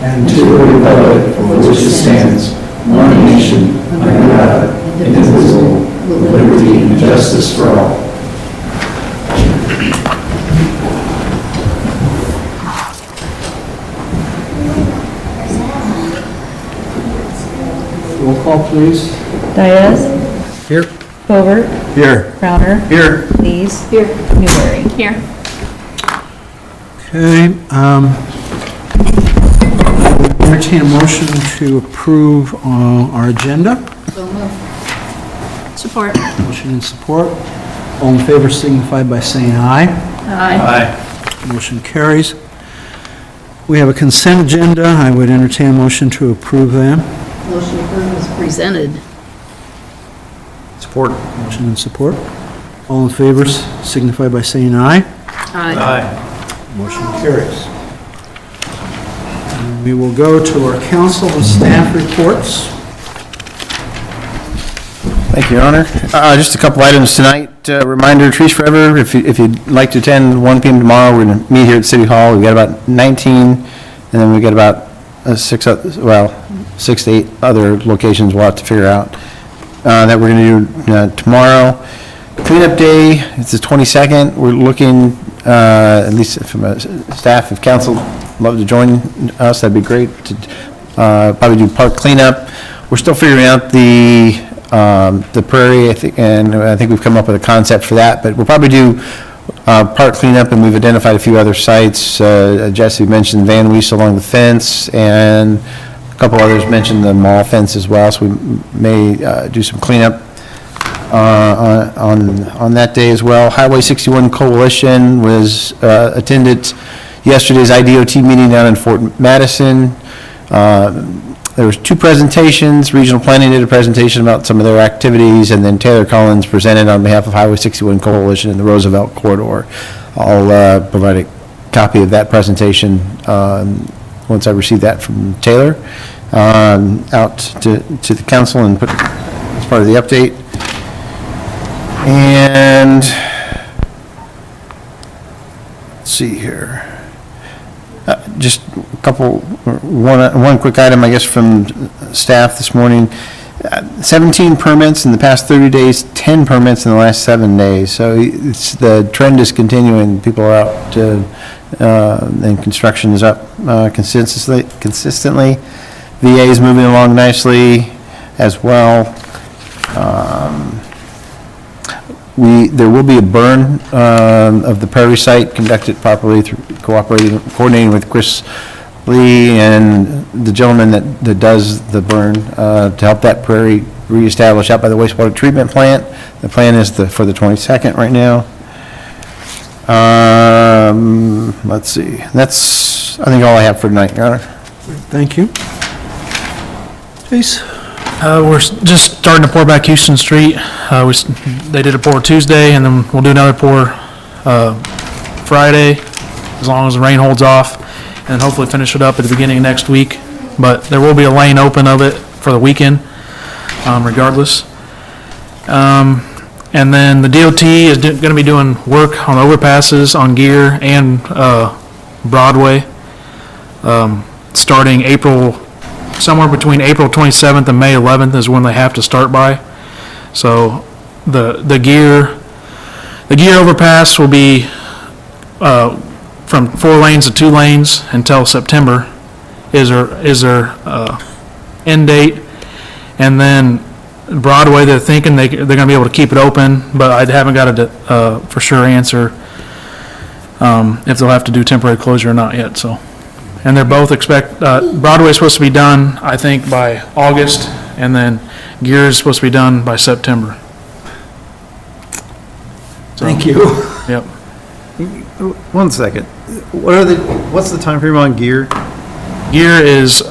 and to the republic for which it stands, one nation, under God, indivisible, with liberty and justice for all. Roll call, please. Diaz. Here. Bovert. Here. Crowner. Here. Lees. Here. Newberry. Here. Okay. Entertain a motion to approve our agenda. So moved. Support. Motion and support. All in favor signify by saying aye. Aye. Motion carries. We have a consent agenda. I would entertain a motion to approve them. Motion approved is presented. Support. Motion and support. All in favor signify by saying aye. Aye. Motion carries. And we will go to our council and staff reports. Thank you, Your Honor. Just a couple items tonight. Reminder, Trees Forever, if you'd like to attend 1 p.m. tomorrow, we're going to meet here at City Hall. We've got about 19, and then we've got about 6 to 8 other locations we'll have to figure out that we're going to do tomorrow. Cleanup Day, it's the 22nd. We're looking, at least from a staff, if council love to join us, that'd be great. To probably do park cleanup. We're still figuring out the prairie, I think we've come up with a concept for that, but we'll probably do park cleanup, and we've identified a few other sites. Jesse mentioned Van Wees along the fence, and a couple others mentioned the mall fence as well, so we may do some cleanup on that day as well. Highway 61 Coalition was attended yesterday's IDOT meeting down in Fort Madison. There was 2 presentations. Regional Planning did a presentation about some of their activities, and then Taylor Collins presented on behalf of Highway 61 Coalition in the Roosevelt Corridor. I'll provide a copy of that presentation once I receive that from Taylor out to the council and put as part of the update. And let's see here. Just a couple, one quick item, I guess, from staff this morning. 17 permits in the past 30 days, 10 permits in the last 7 days. So the trend is continuing. People are out and construction is up consistently. VA is moving along nicely as well. There will be a burn of the Prairie site conducted properly through coordinating with Chris Lee and the gentleman that does the burn to help that prairie reestablish out by the wastewater treatment plant. The plan is for the 22nd right now. Let's see. That's, I think, all I have for tonight, Your Honor. Thank you. Chase? We're just starting to pour back Houston Street. They did a pour Tuesday, and then we'll do another pour Friday, as long as the rain holds off, and hopefully finish it up at the beginning of next week. But there will be a lane open of it for the weekend, regardless. And then the DOT is going to be doing work on overpasses on Gear and Broadway, starting somewhere between April 27th and May 11th is when they have to start by. So the Gear overpass will be from 4 lanes to 2 lanes until September is their end date. And then Broadway, they're thinking they're going to be able to keep it open, but I haven't got a for sure answer if they'll have to do temporary closure or not yet. So. And they're both Broadway's supposed to be done, I think, by August, and then Gear is supposed to be done by September. So, Thank you. Yep. 1 second. What's the time frame on Gear? Gear is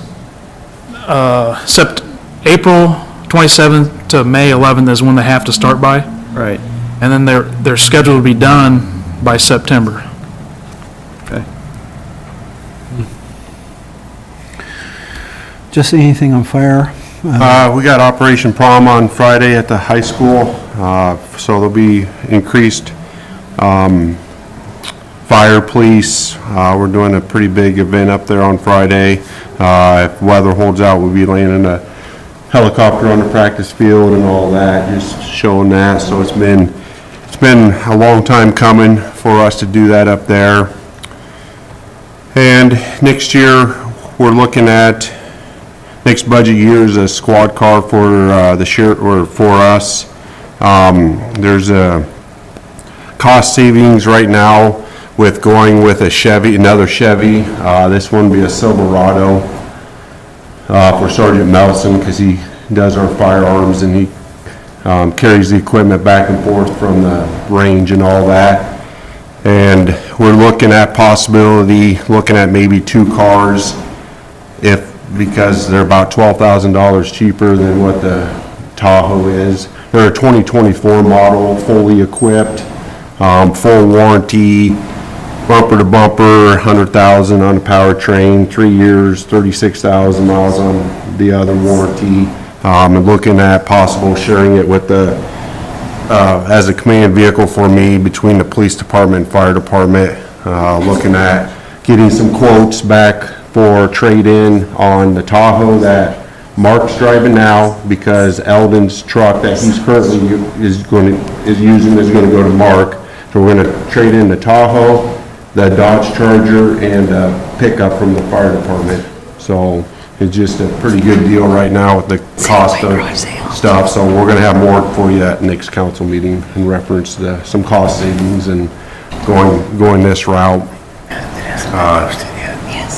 April 27th to May 11th is when they have to start by. Right. And then they're scheduled to be done by September. Okay. Just anything on fire? We got Operation Prom on Friday at the high school, so there'll be increased fire, police. We're doing a pretty big event up there on Friday. If weather holds out, we'll be landing a helicopter on the practice field and all that, just showing that. So it's been a long time coming for us to do that up there. And next year, we're looking at, next budget year is a squad car for the sheriff, or for us. There's a cost savings right now with going with a Chevy, another Chevy. This one will be a Silverado for Sergeant Melson, because he does our firearms and he carries the equipment back and forth from the range and all that. And we're looking at possibility, looking at maybe 2 cars, because they're about $12,000 cheaper than what the Tahoe is. They're a 2024 model, fully equipped, full warranty, bumper to bumper, 100,000 on the powertrain, 3 years, 36,000 miles on the other warranty. And looking at possible sharing it with the, as a command vehicle for me between the police department and fire department. Looking at getting some quotes back for trade-in on the Tahoe that Mark's driving now, because Eldon's truck that he's currently using is going to go to Mark. So we're going to trade in the Tahoe, the Dodge Charger, and a pickup from the fire department. So it's just a pretty good deal right now with the cost of stuff. So we're going to have more for you at next council meeting in reference to some cost savings and going this route.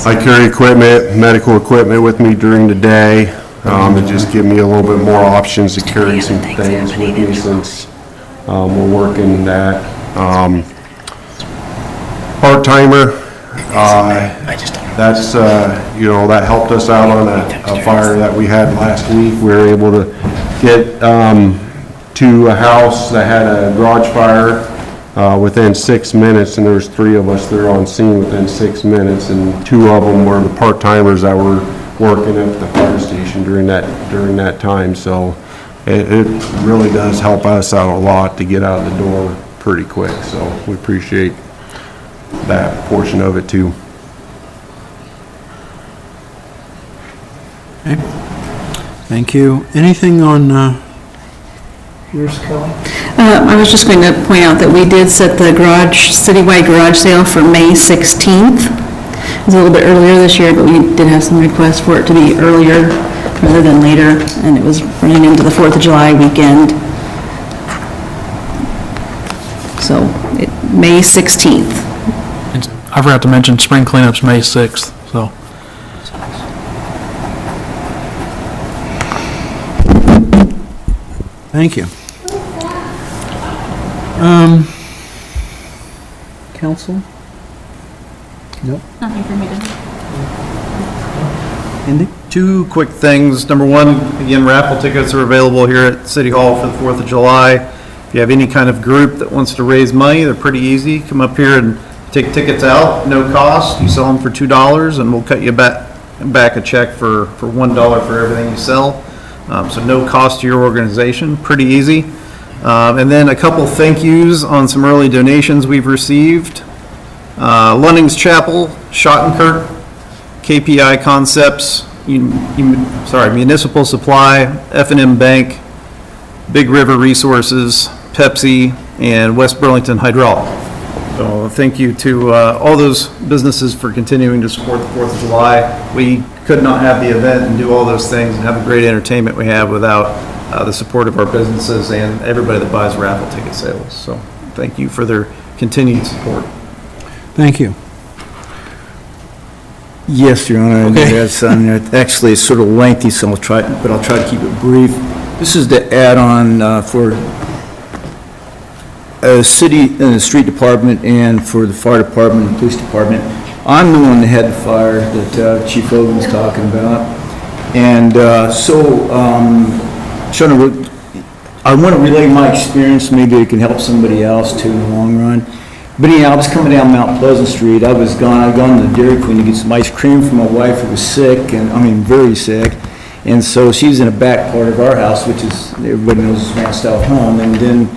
I carry equipment, medical equipment with me during the day. It just gives me a little bit more options to carry some things with me since we're working that. Part-timer, that's, that helped us out on a fire that we had last week. We were able to get to a house that had a garage fire within 6 minutes, and there was 3 of us there on scene within 6 minutes, and 2 of them were the part-timers that were working at the fire station during that time. So it really does help us out a lot to get out the door pretty quick. So we appreciate that portion of it too. Okay. Thank you. Anything on yours, Kelly? I was just going to point out that we did set the citywide garage sale for May 16th. It was a little bit earlier this year, but we did have some requests for it to be earlier rather than later, and it was running into the 4th of July weekend. So, May 16th. And I forgot to mention, spring cleanup's May 6th, so. Thank you. Council? Nope. Nothing for me to do. Andy? 2 quick things. Number 1, again, raffle tickets are available here at City Hall for the 4th of July. If you have any kind of group that wants to raise money, they're pretty easy. Come up here and take tickets out, no cost. You sell them for $2, and we'll cut you back a check for $1 for everything you sell. So no cost to your organization, pretty easy. And then a couple thank yous on some early donations we've received. Lunding's Chapel, Schottenkirk, KPI Concepts, Municipal Supply, F&M Bank, Big River Resources, Pepsi, and West Burlington Hydraulic. So thank you to all those businesses for continuing to support the 4th of July. We could not have the event and do all those things and have the great entertainment we have without the support of our businesses and everybody that buys raffle ticket sales. So thank you for their continued support. Thank you. Yes, Your Honor. Okay. That's, actually, it's sort of lengthy, so I'll try to keep it brief. This is the add-on for the street department and for the fire department and police department. I'm the one that had the fire that Chief Logan's talking about. And I want to relay my experience. Maybe it can help somebody else too in the long run. But anyhow, I was coming down Mount Pleasant Street. I'd gone to the Dairy Queen to get some ice cream for my wife who was sick, very sick. And so she's in the back part of our house, which is, everybody knows, is Van South Home, and then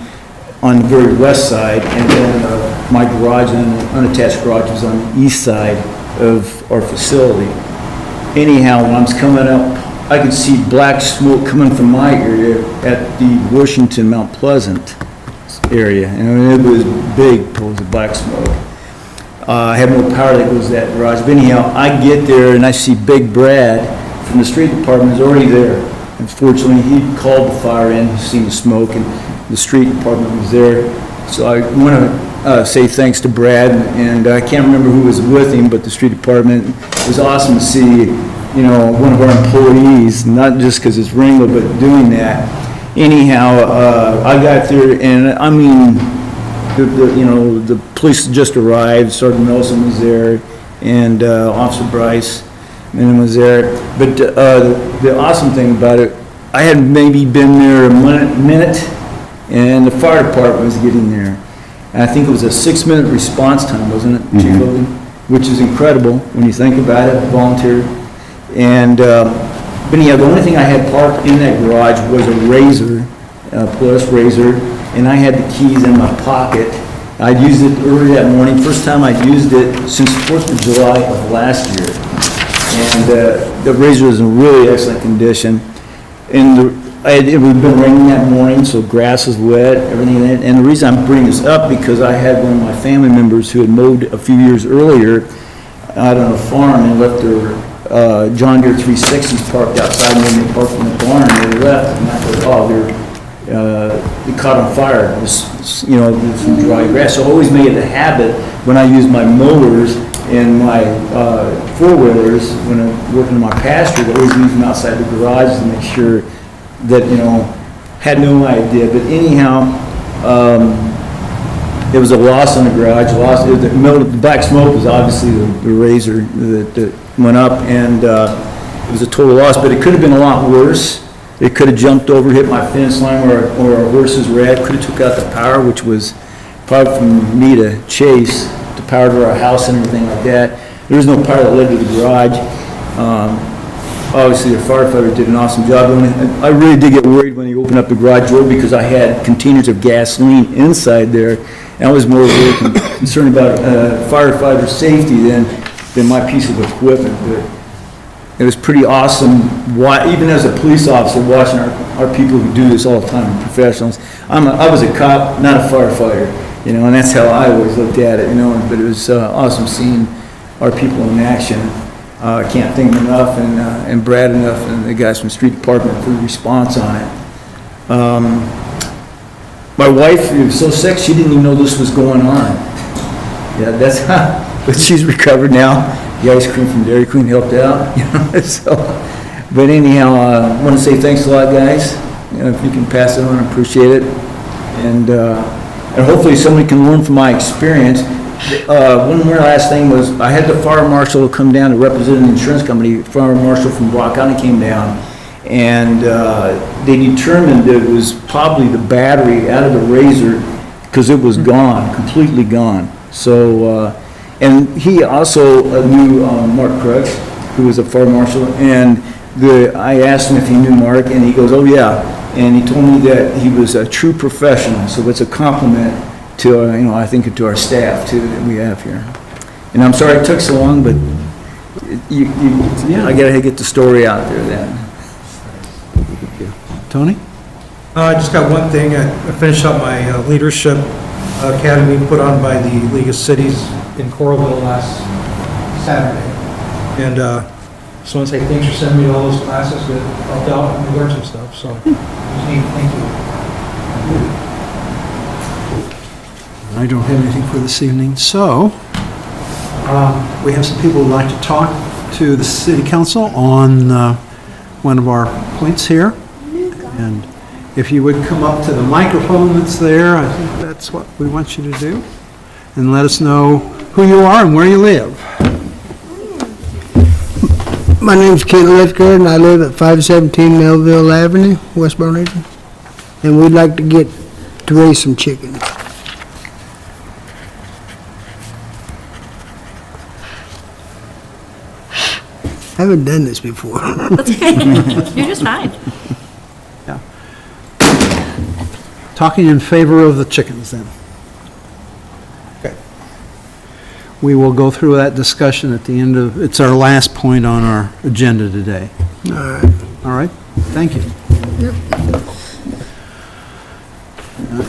on the very west side, and then my garage, and the unattached garage was on the east side of our facility. Anyhow, when I was coming up, I could see black smoke coming from my area at the Washington Mount Pleasant area, and it was big pools of black smoke. I have no power that goes to that garage, but anyhow, I get there and I see Big Brad from the street department is already there. Unfortunately, he called the fire in, seen the smoke, and the street department was there. So I want to say thanks to Brad, and I can't remember who was with him, but the street department, it was awesome to see, you know, one of our employees, not just because it's Ringo, but doing that. Anyhow, I got there, and I mean, the police just arrived, Sergeant Nelson was there, and Officer Bryce, and was there. But the awesome thing about it, I had maybe been there a minute, and the fire department was getting there. And I think it was a 6-minute response time, wasn't it, Chief Logan? Which is incredible when you think about it, volunteer. And, but yeah, the only thing I had parked in that garage was a Razor, Polaris Razor, and I had the keys in my pocket. I'd used it early that morning, first time I'd used it since 4th of July of last year. And the Razor is in really excellent condition. And it had been raining that morning, so grass is wet, everything in it. And the reason I'm bringing this up, because I had one of my family members who had mowed a few years earlier out on a farm and left their John Deere 360s parked outside, and then they parked in the barn and they left. And I thought, they caught on fire. It was, you know, from dry grass. So I always made it a habit when I use my mowers and my four-wheelers, when I'm working in my pasture, to always leave them outside the garage to make sure that, you know, had no idea. But anyhow, there was a loss in the garage. The black smoke was obviously the Razor that went up, and it was a total loss. But it could have been a lot worse. It could have jumped over, hit my fence line where our horses were at. Could have took out the power, which was probably from me to Chase, the power to our house and everything like that. There was no power that led to the garage. Obviously, the firefighter did an awesome job. I really did get worried when he opened up the garage door, because I had containers of gasoline inside there. And I was more concerned about firefighter safety than my piece of equipment. But it was pretty awesome, even as a police officer, watching our people who do this all the time, professionals. I was a cop, not a firefighter, you know, and that's how I always looked at it, you know. But it was awesome seeing our people in action. I can't thank them enough, and Brad enough, and the guys from the street department for the response on it. My wife was so sick, she didn't even know this was going on. Yeah, that's how, but she's recovered now. The ice cream from Dairy Queen helped out, you know, so. But anyhow, I want to say thanks a lot, guys. You know, if you can pass it on, I appreciate it. And hopefully somebody can learn from my experience. One more last thing was, I had the fire marshal come down to represent an insurance company. Fire marshal from Brock County came down, and they determined that it was probably the battery out of the Razor, because it was gone, completely gone. So, and he also knew Mark Crooks, who was a fire marshal, and I asked him if he knew Mark, and he goes, oh yeah, and he told me that he was a true professional, so it's a compliment to, you know, I think to our staff too that we have here. And I'm sorry it took so long, but I gotta get the story out there then. Tony? I just got one thing. I finished up my leadership academy put on by the League of Cities in Coralville last Saturday. And just want to say thanks for sending me to all those classes that helped out and we learned some stuff. So, thank you. I don't have anything for this evening, so we have some people who'd like to talk to the city council on one of our points here. And if you would come up to the microphone that's there, I think that's what we want you to do. And let us know who you are and where you live. My name's Ken Lithgood, and I live at 517 Melville Avenue, West Burlington. And we'd like to get to raise some chickens. I haven't done this before. You're just fine. Yeah. Talking in favor of the chickens then. Okay. we will go through that discussion at the end of, it's our last point on our agenda today. All right. All right, thank you.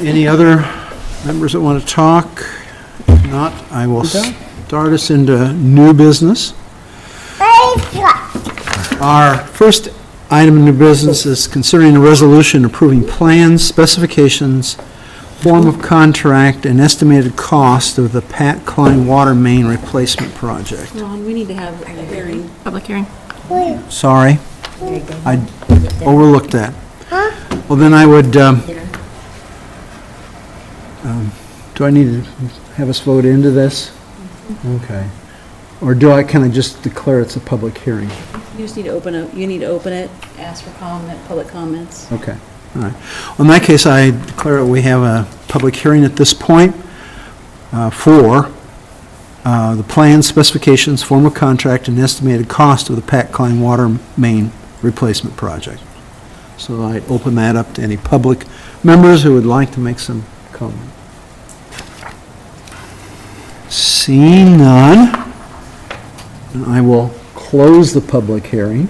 Any other members that want to talk? If not, I will start us into new business. Our first item in new business is considering a resolution approving plans, specifications, form of contract, and estimated cost of the Pat Klein water main replacement project. Ron, we need to have a hearing. Public hearing. Sorry, I overlooked that. Well, then I would, do I need to have us vote into this? Okay. Or do I kind of just declare it's a public hearing? You just need to open it, ask for public comments. Okay, all right. Well, in that case, I declare we have a public hearing at this point for the plans, specifications, form of contract, and estimated cost of the Pat Klein water main replacement project. So I open that up to any public members who would like to make some comment. Seeing none, I will close the public hearing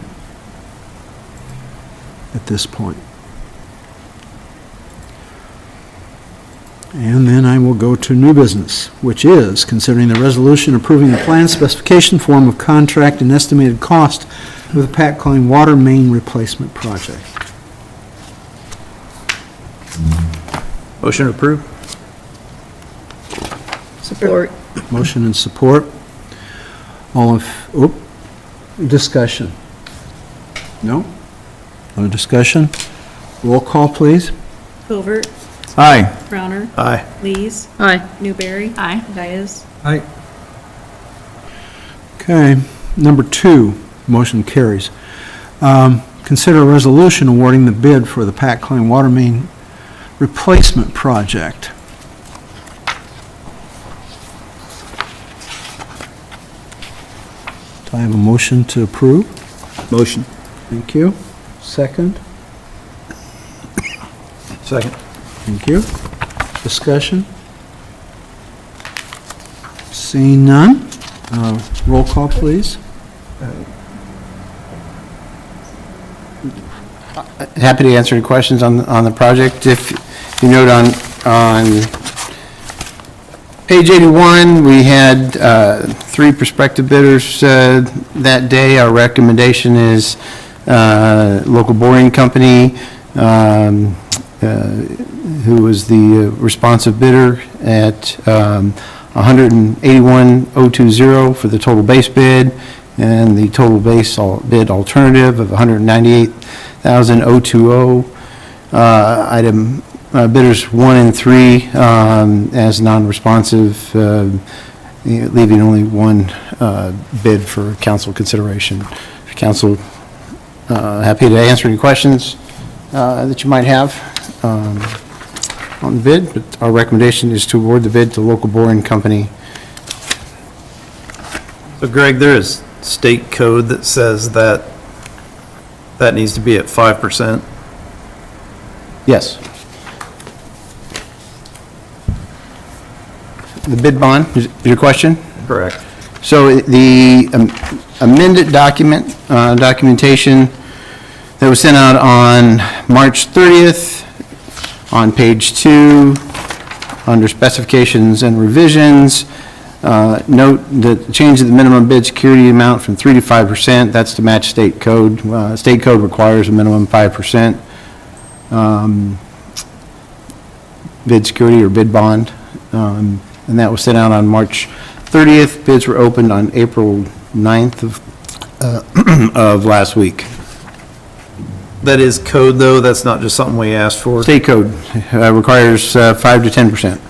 at this point. And then I will go to new business, which is considering the resolution approving the plan, specification, form of contract, and estimated cost of the Pat Klein water main replacement project. Motion approved. Support. Motion and support. All of, discussion. No? No discussion? Roll call, please. Covert. Aye. Browner. Aye. Lees. Aye. Newberry. Aye. Dias. Aye. Okay, number 2, motion carries. Consider a resolution awarding the bid for the Pat Klein water main replacement project. Do I have a motion to approve? Motion. Thank you. Second? Second. Thank you. Discussion? Seeing none, roll call, please. Happy to answer any questions on the project. If you note on page 81, we had 3 prospective bidders that day. Our recommendation is local boring company, who was the responsive bidder at $181,020 for the total base bid, and the total base bid alternative of $198,020. Item bidders 1 and 3 as non-responsive, leaving only 1 bid for council consideration. Council, happy to answer any questions that you might have on the bid, but our recommendation is to award the bid to local boring company. So Greg, there is state code that says that needs to be at 5%. Yes. The bid bond, is your question? Correct. So the amended documentation that was sent out on March 30th, on page 2, under specifications and revisions, note that change of the minimum bid security amount from 3 to 5%, that's to match state code. State code requires a minimum 5% bid security or bid bond. And that was sent out on March 30th. Bids were opened on April 9th of last week. That is code, though, that's not just something we asked for. State code requires 5 to 10%.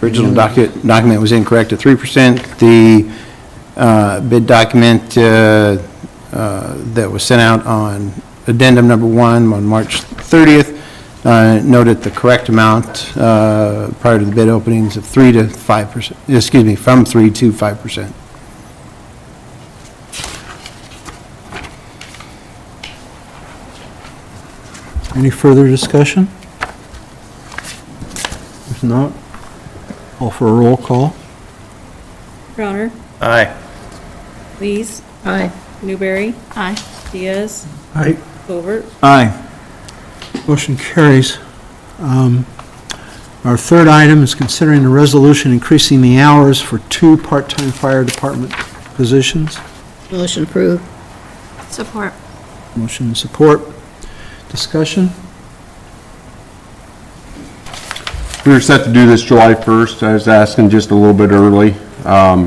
Original document was incorrect at 3%. The bid document that was sent out on addendum number 1 on March 30th noted the correct amount prior to the bid openings of 3 to 5%, excuse me, from 3 to 5%. Any further discussion? If not, call for a roll call. Crowner, Aye. Lees, Aye. Newberry, Aye. Diaz, Aye. Covert. Aye. Motion carries. Our third item is considering a resolution increasing the hours for 2 part-time fire department positions. Motion approved. Support. Motion and support. Discussion? We were set to do this July 1st. I was asking just a little bit early,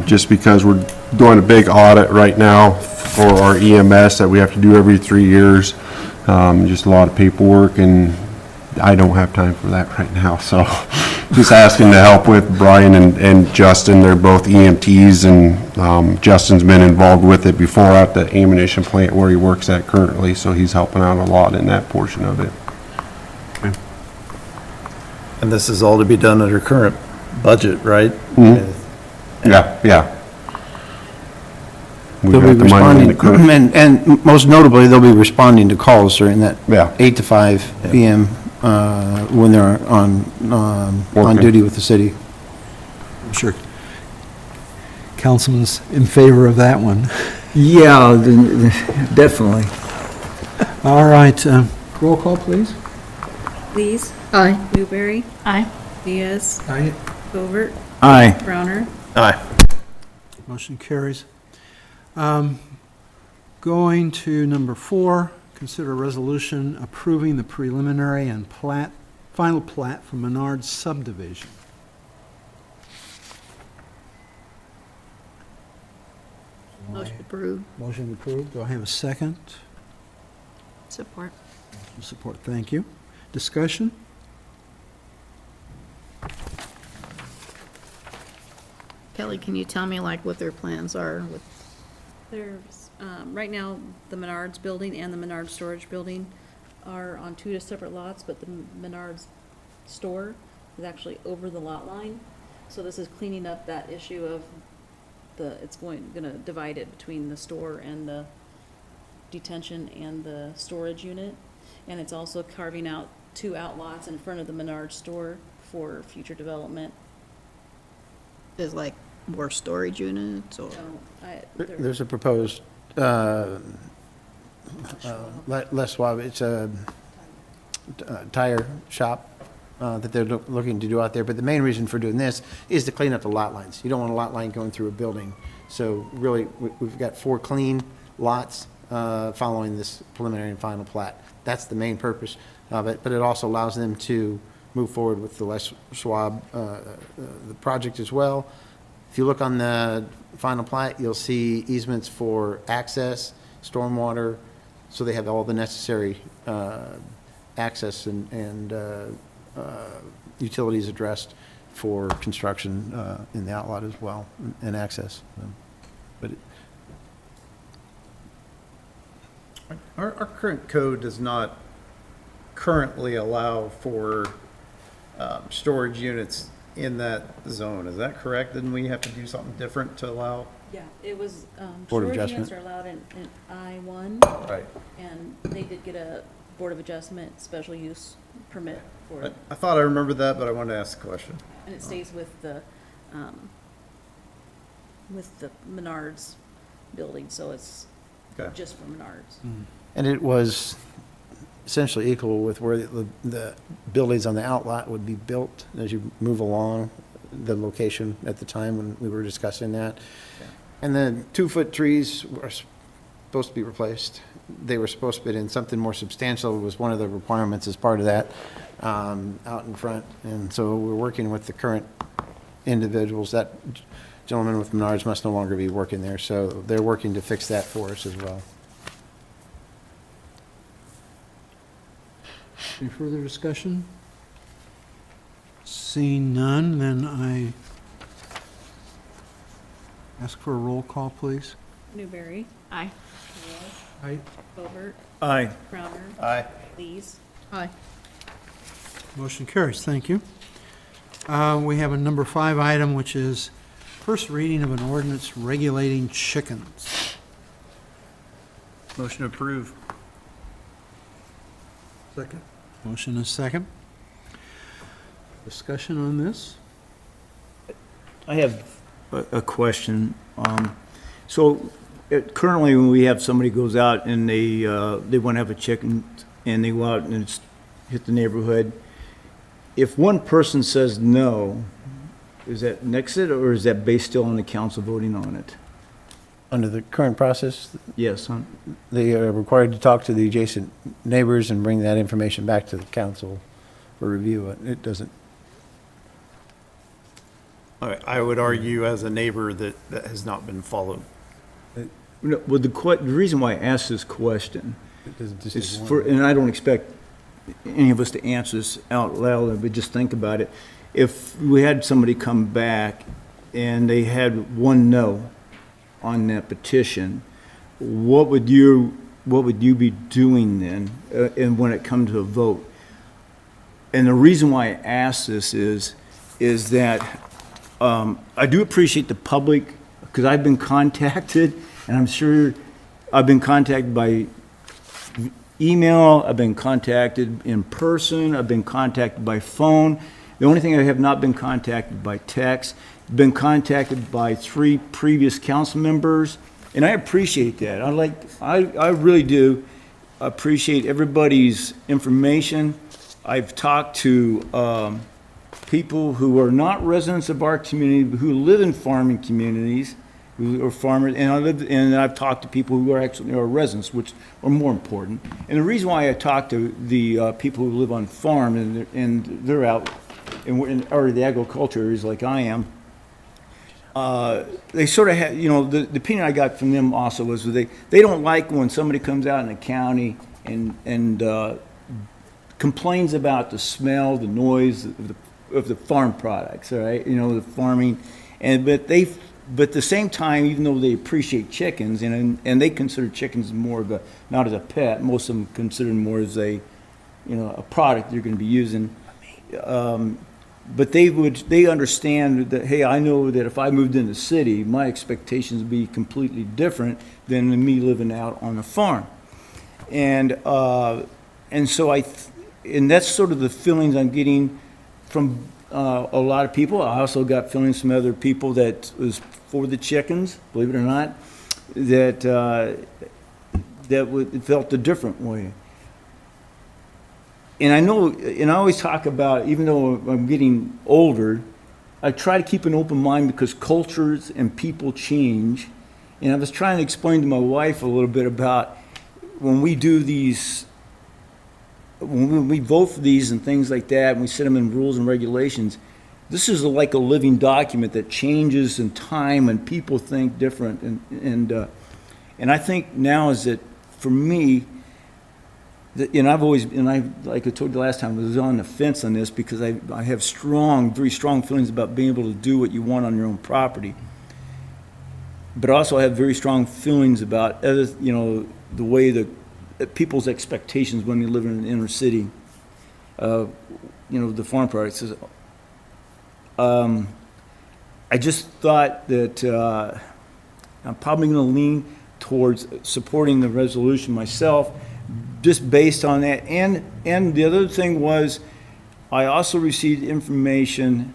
just because we're doing a big audit right now for our EMS that we have to do every 3 years. Just a lot of paperwork, and I don't have time for that right now, so just asking to help with Brian and Justin. They're both EMTs, and Justin's been involved with it before at the ammunition plant where he works at currently, so he's helping out a lot in that portion of it. And this is all to be done under current budget, right? Yeah. We've They'll got be the money in responding, the current- and most notably, they'll be responding to calls during that Yeah. 8 to 5 PM when they're on Working. duty with the city. I'm sure Councilman's in favor of that one. Yeah, definitely. All right, roll call, please. Lees, Aye. Newberry, Aye. Diaz, Aye. Covert, Aye. Crowner. Aye. Motion carries. Going to number 4, consider a resolution approving the preliminary and final plat for Menard subdivision. Motion approved. Motion approved. Do I have a second? Support. Support, thank you. Discussion? Kelly, can you tell me like what their plans are with, There's, right now, the Menards building and the Menards storage building are on 2 separate lots, but the Menards store is actually over the lot line. So this is cleaning up that issue of it's gonna divide it between the store and the detention and the storage unit. And it's also carving out 2 outlots in front of the Menards store for future development. is like more storage units or? So There's a proposed, Les Schwab, it's a tire shop that they're looking to do out there. But the main reason for doing this is to clean up the lot lines. You don't want a lot line going through a building. So really, we've got 4 clean lots following this preliminary and final plat. That's the main purpose of it, but it also allows them to move forward with the Les Schwab, the project as well. If you look on the final plat, you'll see easements for access, stormwater, so they have all the necessary access and utilities addressed for construction in the outlot as well, and access. But Our current code does not currently allow for storage units in that zone. Is that correct? Didn't we have to do something different to allow? Yeah, it was, Board of storage units Adjustment. are allowed in I-1, Right. and they did get a Board of Adjustment special use permit for it. I thought I remembered that, but I wanted to ask a question. And it stays with the Menards building, so it's Okay. just for Menards. And it was essentially equal with where the buildings on the outlot would be built as you move along the location at the time when we were discussing that. And the 2-foot trees were supposed to be replaced. They were supposed to be in something more substantial, was one of the requirements as part of that, out in front. And so we're working with the current individuals. That gentleman with Menards must no longer be working there, so they're working to fix that for us as well. Any further discussion? Seeing none, then I ask for a roll call, please. Newberry. Aye. Aye. Covert. Aye. Crowner. Aye. Lees. Aye. Motion carries, thank you. We have a number 5 item, which is first reading of an ordinance regulating chickens. Motion to approve. Second. Motion is second. Discussion on this? I have a question. So currently, when we have somebody goes out and they want to have a chicken, and they go out and hit the neighborhood, if one person says no, is that nixed, or is that based still on the council voting on it? Under the current process, Yes, huh? they are required to talk to the adjacent neighbors and bring that information back to the council for review. It doesn't, I would argue as a neighbor that that has not been followed. No, well, the reason why I asked this question it doesn't just is take for, one. and I don't expect any of us to answer this out loud, but just think about it. If we had somebody come back and they had one no on that petition, what would you be doing then, and when it comes to a vote? And the reason why I ask this is that I do appreciate the public, because I've been contacted, and I'm sure I've been contacted by email, I've been contacted in person, I've been contacted by phone. The only thing I have not been contacted by text, been contacted by 3 previous council members, and I appreciate that. I really do appreciate everybody's information. I've talked to people who are not residents of our community, who live in farming communities, who are farmers, and I've talked to people who are actually residents, which are more important. And the reason why I talk to the people who live on farm and they're out in or the agriculture areas like I am, they sort of have, the opinion I got from them also was they don't like when somebody comes out in the county and complains about the smell, the noise of the farm products, all right? The farming, but at the same time, even though they appreciate chickens and they consider chickens more of not as a pet, most of them consider them more as a product they're going to be using. But they understand that, hey, I know that if I moved in the city, my expectations would be completely different than me living out on a farm. And so and that's sort of the feelings I'm getting from a lot of people. I also got feelings from other people that was for the chickens, believe it or not, that felt a different way. And I know, and I always talk about, even though I'm getting older, I try to keep an open mind because cultures and people change. And I was trying to explain to my wife a little bit about when we do these, when we vote for these and things like that, and we set them in rules and regulations, this is like a living document that changes in time and people think different. And I think now is that, for me, and like I told you last time, I was on the fence on this because I have very strong feelings about being able to do what you want on your own property. But also I have very strong feelings about the way that people's expectations when they live in an inner city, the farm products. I just thought that I'm probably going to lean towards supporting the resolution myself, just based on that. And the other thing was, I also received information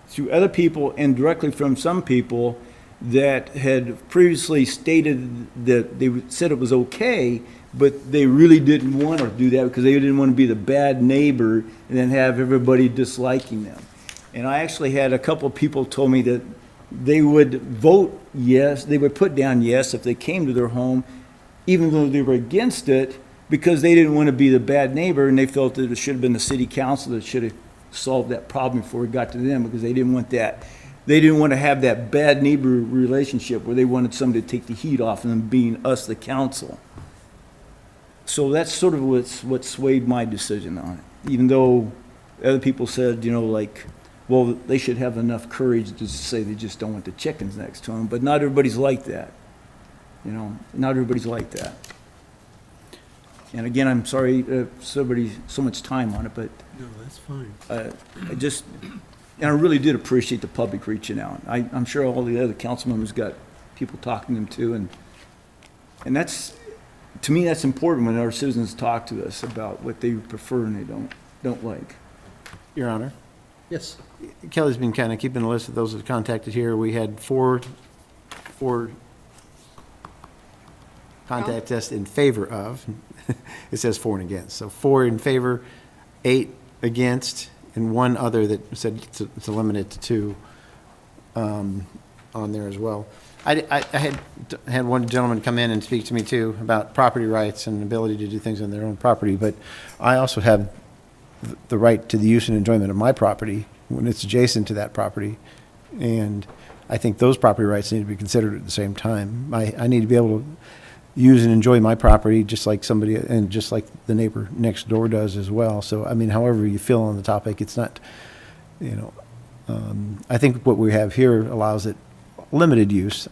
through other people and directly from some people that had previously stated that they said it was okay, but they really didn't want to do that because they didn't want to be the bad neighbor and then have everybody disliking them. And I actually had a couple of people told me that they would vote yes, they would put down yes if they came to their home, even though they were against it, because they didn't want to be the bad neighbor, and they felt that it should have been the city council that should have solved that problem before it got to them, because they didn't want that. They didn't want to have that bad neighbor relationship where they wanted somebody to take the heat off of them being us, the council. So that's sort of what swayed my decision on it, even though other people said, well, they should have enough courage to say they just don't want the chickens next to them, but not everybody's like that. Not everybody's like that. And again, I'm sorry so much time on it, but No, that's fine. I really did appreciate the public reaching out. I'm sure all the other council members got people talking to them too, and that's, to me, that's important when our citizens talk to us about what they prefer and they don't like. Your Honor, Yes. Kelly's been kind of keeping a list of those that contacted here. We had four contact us in favor of. It says 4 and against. So 4 in favor, 8 against, and 1 other that said to limit it to 2 on there as well. I had one gentleman come in and speak to me too about property rights and ability to do things on their own property, but I also have the right to the use and enjoyment of my property when it's adjacent to that property. And I think those property rights need to be considered at the same time. I need to be able to use and enjoy my property just like somebody, and just like the neighbor next door does as well. So, I mean, however you feel on the topic, it's not, I think what we have here allows it limited use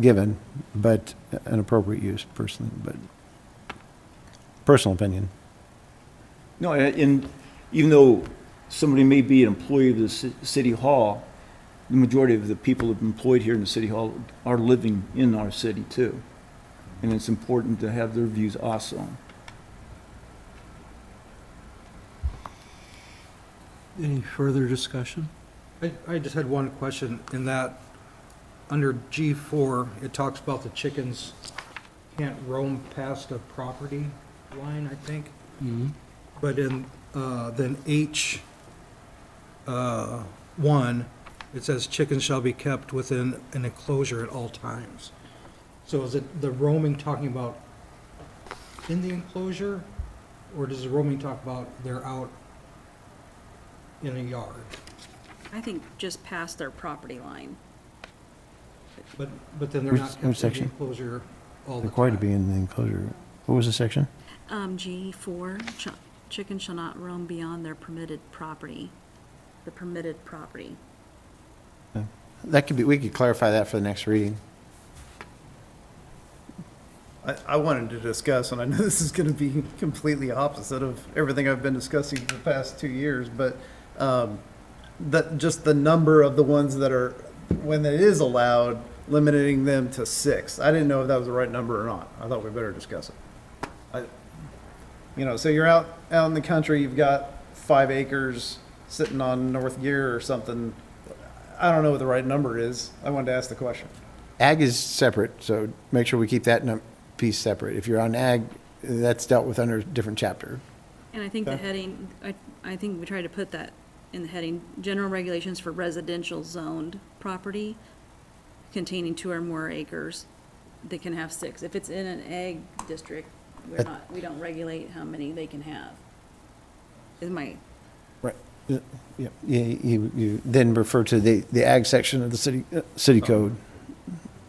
given, but an appropriate use personally, but personal opinion. No, and even though somebody may be an employee of the city hall, the majority of the people employed here in the city hall are living in our city too. And it's important to have their views also. Any further discussion? I just had one question in that, under G4, it talks about the chickens can't roam past a property line, I think. But in, then H1, it says chickens shall be kept within an enclosure at all times. So is it the roaming talking about in the enclosure, or does the roaming talk about they're out in a yard? I think just past their property line. But then they're not kept in the section? enclosure all the time. Required to be in the enclosure. What was the section? G4, chickens shall not roam beyond their permitted property, the permitted property. That could be, we could clarify that for the next reading. I wanted to discuss, and I know this is going to be completely opposite of everything I've been discussing for the past 2 years, but just the number of the ones that are, when it is allowed, limiting them to 6. I didn't know if that was the right number or not. I thought we better discuss it. So you're out in the country, you've got 5 acres sitting on North Gear or something. I don't know what the right number is. I wanted to ask the question. Ag is separate, so make sure we keep that piece separate. If you're on ag, that's dealt with under a different chapter. And I think the heading, I think we tried to put that in the heading, general regulations for residential zoned property containing 2 or more acres, they can have 6. If it's in an ag district, we don't regulate how many they can have. Is my, Right. Yeah, you then refer to the ag section of the city code.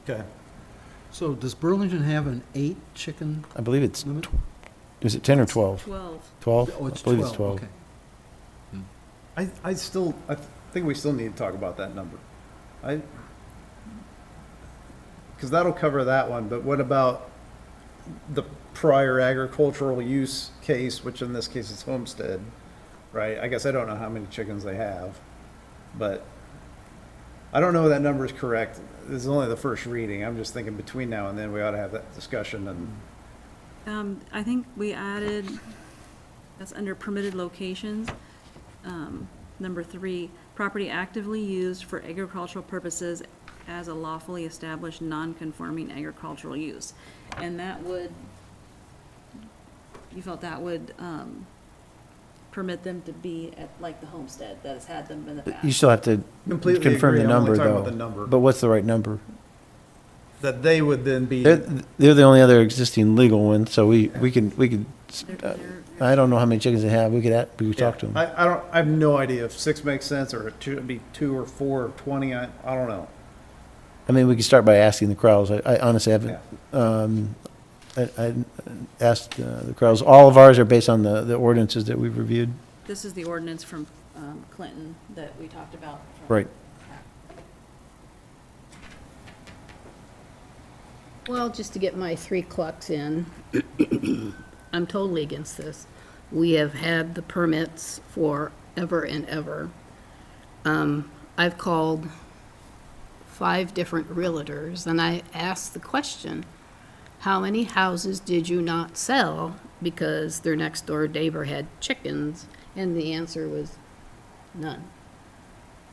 Okay. So does Burlington have an 8 chicken I believe it's, limit? is it 10 or 12? 12. 12? Oh, it's I believe 12, it's 12. okay. I think we still need to talk about that number. Because that'll cover that one, but what about the prior agricultural use case, which in this case is homestead, right? I guess I don't know how many chickens they have, but I don't know if that number is correct. This is only the first reading. I'm just thinking between now and then we ought to have that discussion and. I think we added, that's under permitted locations. Number 3, property actively used for agricultural purposes as a lawfully established non-conforming agricultural use. And that would, you felt that would permit them to be at, like, the homestead that has had them in the past. You still have to Completely confirm agree. the I'm only number, talking though. about the number. But what's the right number? That they would then be. They're the only other existing legal one, so we could, They're- I don't know how many chickens they have. We could talk to them. I have no idea if 6 makes sense or it'd be 2 or 4 or 20. I don't know. I mean, we could start by asking the Crowells. I honestly haven't, Yeah. I asked the Crowells. All of ours are based on the ordinances that we've reviewed. This is the ordinance from Clinton that we talked about. Right. Well, just to get my 3 clucks in, I'm totally against this. We have had the permits forever and ever. I've called 5 different realtors, and I asked the question, how many houses did you not sell because their next door neighbor had chickens? And the answer was none.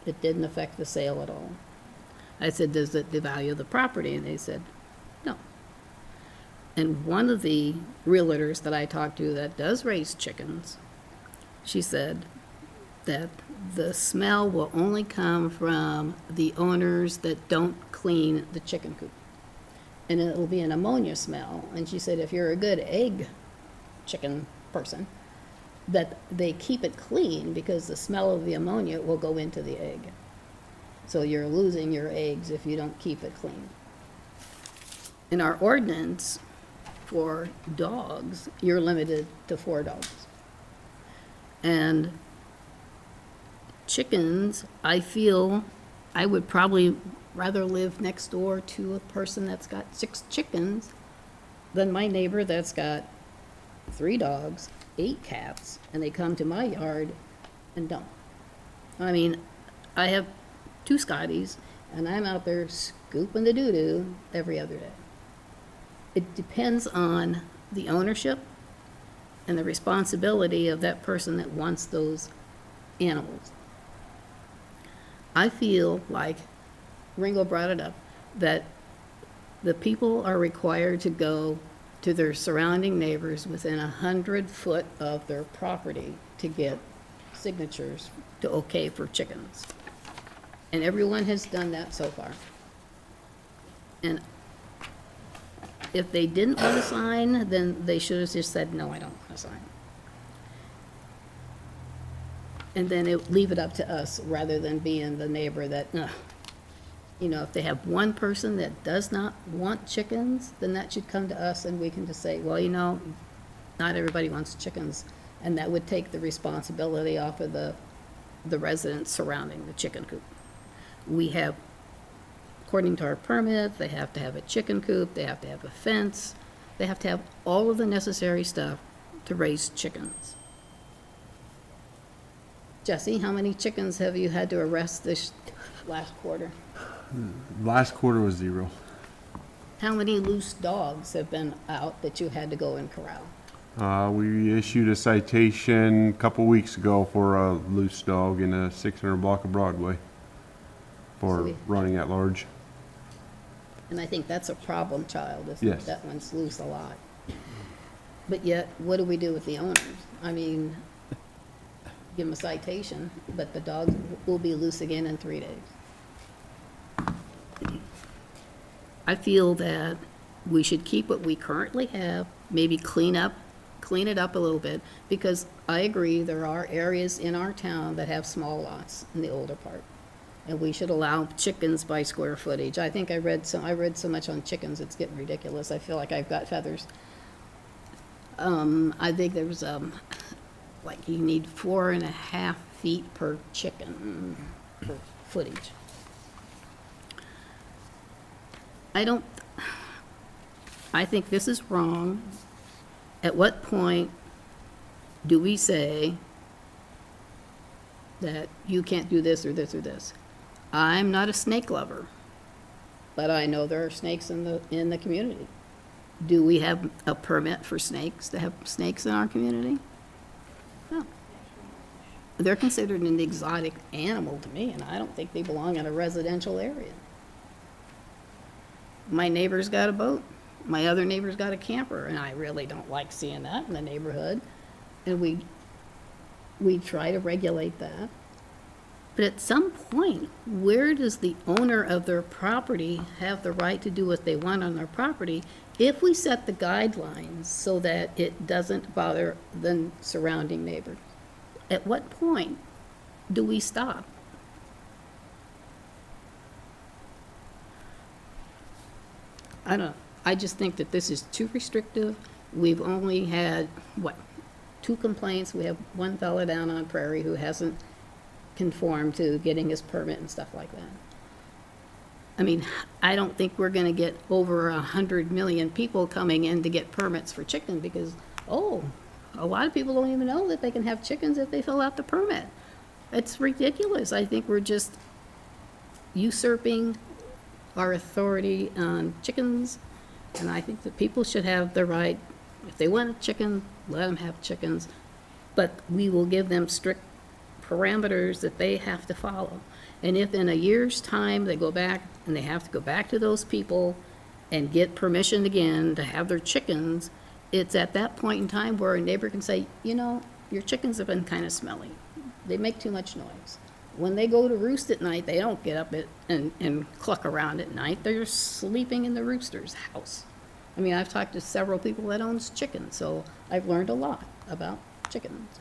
it didn't affect the sale at all. I said, does it devalue the property? And they said, no. And one of the realtors that I talked to that does raise chickens, she said that the smell will only come from the owners that don't clean the chicken coop. And it'll be an ammonia smell. And she said, if you're a good egg chicken person, that they keep it clean because the smell of the ammonia will go into the egg. So you're losing your eggs if you don't keep it clean. In our ordinance for dogs, you're limited to 4 dogs. And chickens, I feel I would probably rather live next door to a person that's got 6 chickens than my neighbor that's got 3 dogs, 8 cats, and they come to my yard and don't. I mean, I have 2 Scotties, and I'm out there scooping the doo-doo every other day. It depends on the ownership and the responsibility of that person that wants those animals. I feel like, Ringo brought it up, that the people are required to go to their surrounding neighbors within 100 foot of their property to get signatures to okay for chickens. And everyone has done that so far. And if they didn't want to sign, then they should have just said, no, I don't want to sign. And then leave it up to us rather than being the neighbor that, you know, if they have one person that does not want chickens, then that should come to us and we can just say, well, you know, not everybody wants chickens. And that would take the responsibility off of the residents surrounding the chicken coop. We have, according to our permit, they have to have a chicken coop, they have to have a fence, they have to have all of the necessary stuff to raise chickens. Jesse, how many chickens have you had to arrest this last quarter? Last quarter was 0. How many loose dogs have been out that you had to go and corral? We issued a citation a couple weeks ago for a loose dog in a 600 block of Broadway for running at large. And I think that's a problem child, if Yes. that one's loose a lot. But yet, what do we do with the owners? I mean, give them a citation, but the dog will be loose again in 3 days. I feel that we should keep what we currently have, maybe clean it up a little bit, because I agree there are areas in our town that have small lots in the older part. And we should allow chickens by square footage. I think I read so much on chickens, it's getting ridiculous. I feel like I've got feathers. I think there's, like you need 4.5 feet per chicken for footage. I think this is wrong. At what point do we say that you can't do this or this or this? I'm not a snake lover, but I know there are snakes in the community. Do we have a permit for snakes, to have snakes in our community? No. They're considered an exotic animal to me, and I don't think they belong in a residential area. My neighbor's got a boat. My other neighbor's got a camper, and I really don't like seeing that in the neighborhood. And we try to regulate that. But at some point, where does the owner of their property have the right to do what they want on their property if we set the guidelines so that it doesn't bother the surrounding neighbors? At what point do we stop? I don't know. I just think that this is too restrictive. We've only had, 2 complaints. We have one fella down on Prairie who hasn't conformed to getting his permit and stuff like that. I mean, I don't think we're going to get over 100 million people coming in to get permits for chicken because, a lot of people don't even know that they can have chickens if they fill out the permit. It's ridiculous. I think we're just usurping our authority on chickens, and I think that people should have the right, if they want a chicken, let them have chickens, but we will give them strict parameters that they have to follow. And if in a year's time they go back and they have to go back to those people and get permission again to have their chickens, it's at that point in time where a neighbor can say, you know, your chickens have been kind of smelly. They make too much noise. When they go to roost at night, they don't get up and cluck around at night. They're sleeping in the rooster's house. I mean, I've talked to several people that owns chickens, so I've learned a lot about chickens.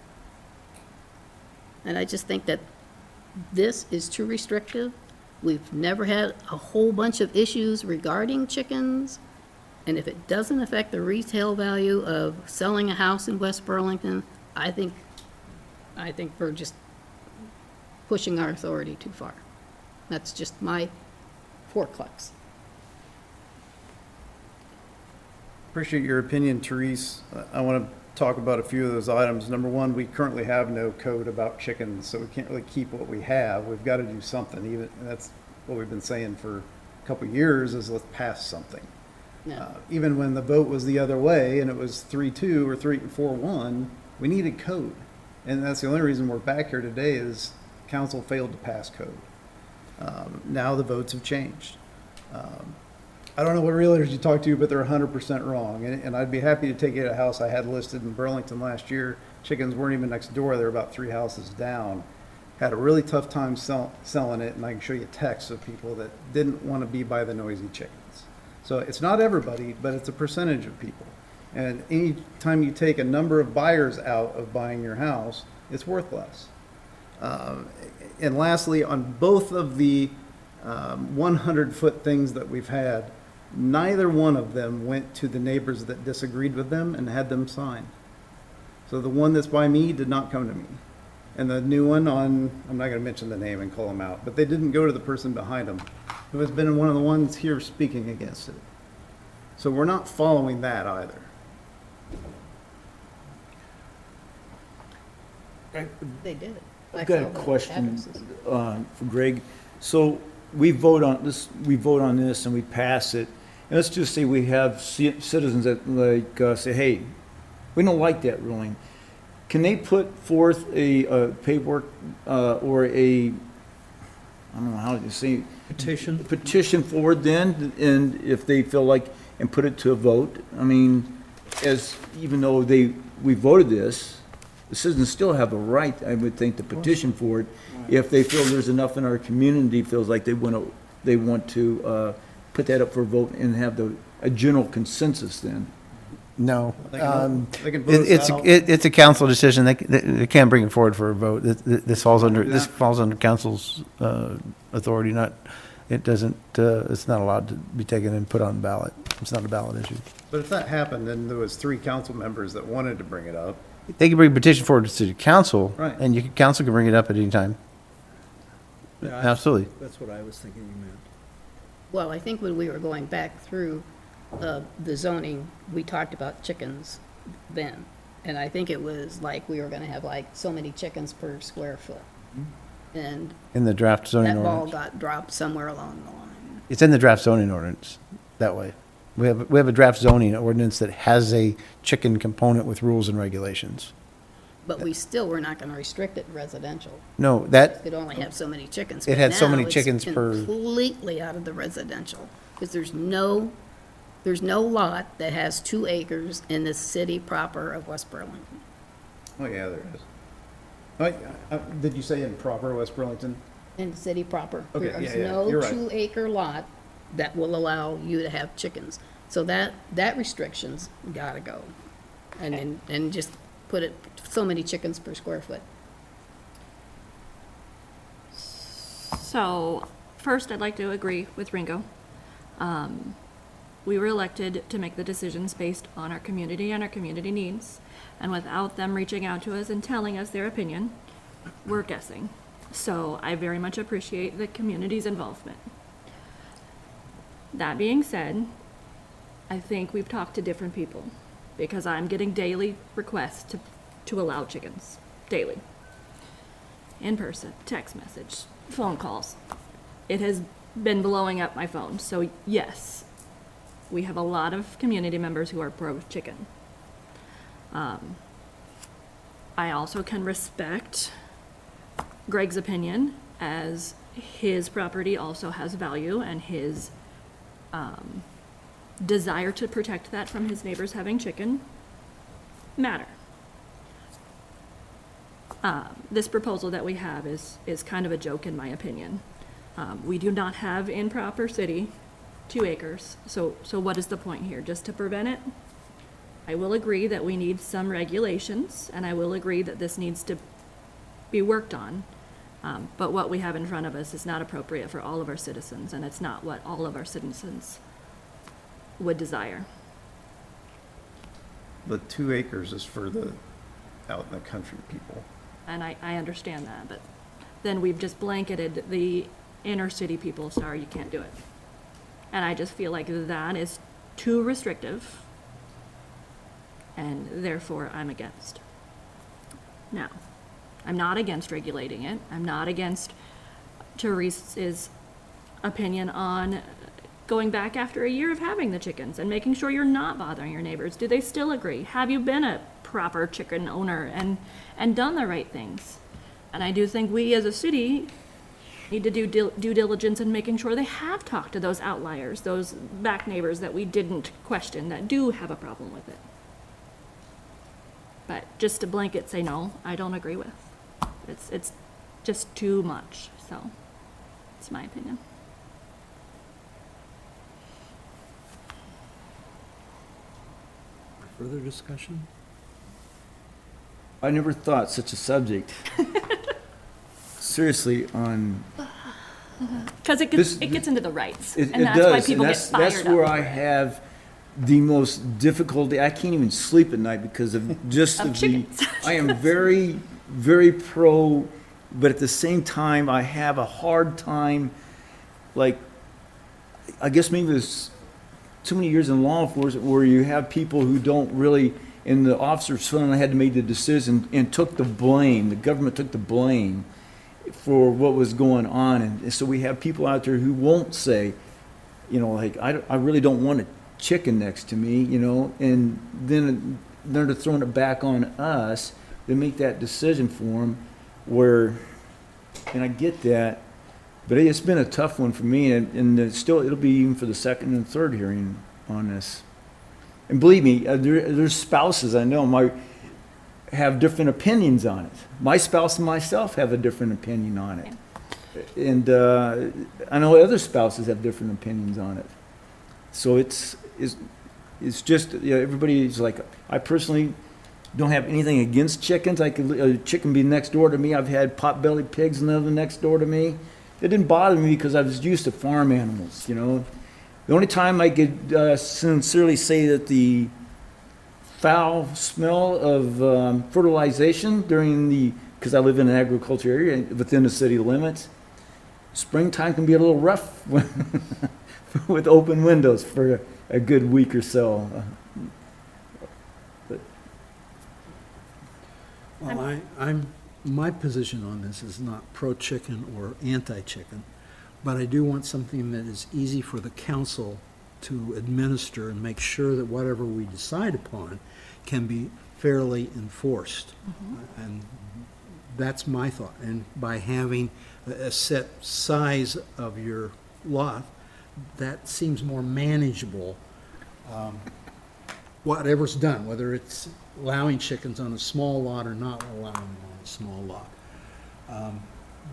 And I just think that this is too restrictive. We've never had a whole bunch of issues regarding chickens. And if it doesn't affect the retail value of selling a house in West Burlington, I think we're just pushing our authority too far. That's just my 4 clucks. Appreciate your opinion, Therese. I want to talk about a few of those items. Number one, we currently have no code about chickens, so we can't really keep what we have. We've got to do something. Even and that's what we've been saying for a couple of years is let's pass something. Yeah. Even when the vote was the other way and it was 3-2 or 4-1, we needed code. And that's the only reason we're back here today is council failed to pass code. Now the votes have changed. I don't know what realtors you talk to, but they're 100% wrong. And I'd be happy to take you to a house I had listed in Burlington last year. Chickens weren't even next door. They were about 3 houses down. Had a really tough time selling it, and I can show you texts of people that didn't want to be by the noisy chickens. So it's not everybody, but it's a percentage of people. And any time you take a number of buyers out of buying your house, it's worth less. And lastly, on both of the 100-foot things that we've had, neither one of them went to the neighbors that disagreed with them and had them signed. So the one that's by me did not come to me. And the new one on, I'm not going to mention the name and call them out, but they didn't go to the person behind them, who has been one of the ones here speaking against it. So we're not following that either. They did it. I've got a question for Greg. So we vote on this and we pass it. And let's just say we have citizens that say, hey, we don't like that ruling. Can they put forth a paperwork or a, I don't know how to say, petition forward then, and if they feel like, and put it to a vote? I mean, even though we voted this, the citizens still have a right, I would think, to petition for it if they feel there's enough in our community feels like they want to put that up for a vote and have a general consensus then. No. They can vote us out. It's a council decision. They can't bring it forward for a vote. This falls under council's authority, it's not allowed to be taken and put on ballot. It's not a ballot issue. But if that happened, then there was 3 council members that wanted to bring it up. They can bring a petition forward to city council. Right. And council can bring it up at any time. Absolutely. That's what I was thinking you meant. Well, I think when we were going back through the zoning, we talked about chickens then. And I think it was like we were going to have like so many chickens per square foot. And In the draft zoning that ball ordinance. got dropped somewhere along the line. It's in the draft zoning ordinance that way. We have a draft zoning ordinance that has a chicken component with rules and regulations. But we still were not going to restrict it residential. No, that, It could only have so many chickens. It But had so now many it's chickens per- completely out of the residential, because there's no lot that has 2 acres in the city proper of West Burlington. Oh, yeah, there is. Did you say in proper West Burlington? In the city proper. Okay, There's yeah, no you're right. 2-acre lot that will allow you to have chickens. So that restriction's gotta go. And just put it, so many chickens per square foot. So, first, I'd like to agree with Ringo. We were elected to make the decisions based on our community and our community needs, and without them reaching out to us and telling us their opinion, we're guessing. So, I very much appreciate the community's involvement. That being said, I think we've talked to different people, because I'm getting daily requests to allow chickens, daily. In person, text message, phone calls. It has been blowing up my phone. So yes, we have a lot of community members who are pro-chicken. I also can respect Greg's opinion, as his property also has value, and his desire to protect that from his neighbors having chicken matter. This proposal that we have is kind of a joke in my opinion. We do not have in proper city 2 acres, so what is the point here? Just to prevent it? I will agree that we need some regulations, and I will agree that this needs to be worked on. But what we have in front of us is not appropriate for all of our citizens, and it's not what all of our citizens would desire. The 2 acres is for the out in the country people. And I understand that, but then we've just blanketed the inner city people, sorry, you can't do it. And I just feel like that is too restrictive, and therefore I'm against. Now, I'm not against regulating it. I'm not against Teresa's opinion on going back after a year of having the chickens and making sure you're not bothering your neighbors. Do they still agree? Have you been a proper chicken owner and done the right things? And I do think we as a city need to do due diligence in making sure they have talked to those outliers, those back neighbors that we didn't question that do have a problem with it. But just to blanket say no, I don't agree with. It's just too much, so it's my opinion. Further discussion? I never thought such a subject, seriously, on. Because it gets into the rights, It and that's does, why people and get fired up. That's where I have the most difficulty. I can't even sleep at night because of just Of chickens. I am very, very pro, but at the same time, I have a hard time, like, I guess maybe it's too many years in law enforcement where you have people who don't really, and the officers finally had to make the decision and took the blame. The government took the blame for what was going on. And so we have people out there who won't say, you know, like, I really don't want a chicken next to me, you know, and then they're throwing it back on us. They make that decision for them where, and I get that, but it's been a tough one for me, and still, it'll be even for the second and third hearing on this. And believe me, there's spouses I know have different opinions on it. My spouse and myself have a different opinion on it. And I know other spouses have different opinions on it. So it's just, you know, everybody's like, I personally don't have anything against chickens. I could, a chicken be next door to me. I've had pot-bellied pigs living next door to me. It didn't bother me because I was used to farm animals, you know. The only time I could sincerely say that the foul smell of fertilization because I live in an agriculture area within the city limits, springtime can be a little rough with open windows for a good week or so. Well, my position on this is not pro-chicken or anti-chicken, but I do want something that is easy for the council to administer and make sure that whatever we decide upon can be fairly enforced. Mm-hmm. And that's my thought. And by having a set size of your lot, that seems more manageable. Whatever's done, whether it's allowing chickens on a small lot or not allowing them on a small lot.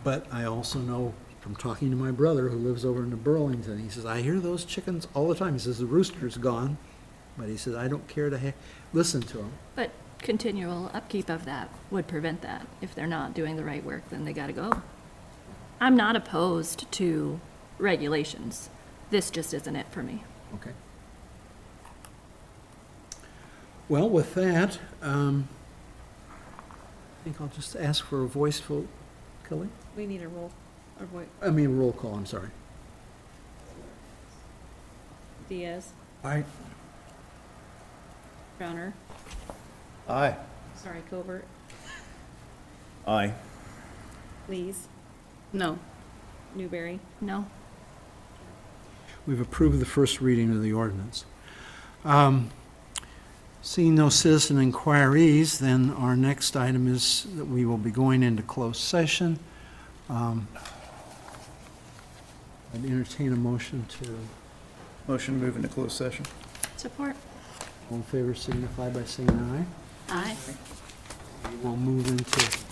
But I also know from talking to my brother who lives over in the Burlington, he says, I hear those chickens all the time. He says, the rooster's gone, but he says, I don't care to listen to them. But continual upkeep of that would prevent that. If they're not doing the right work, then they gotta go. I'm not opposed to regulations. This just isn't it for me. Okay. Well, with that, I think I'll just ask for a voice vote. Kelly? We need a roll Roll call, I'm sorry. Diaz, Aye. Browner, Aye. sorry, Covert, Aye. Lees, No. Newberry. No? We've approved the first reading of the ordinance. Seeing no citizen inquiries, then our next item is that we will be going into closed session I'd entertain a motion to, Motion to move into closed session. Support. all in favor signify by saying aye. Aye. We'll move into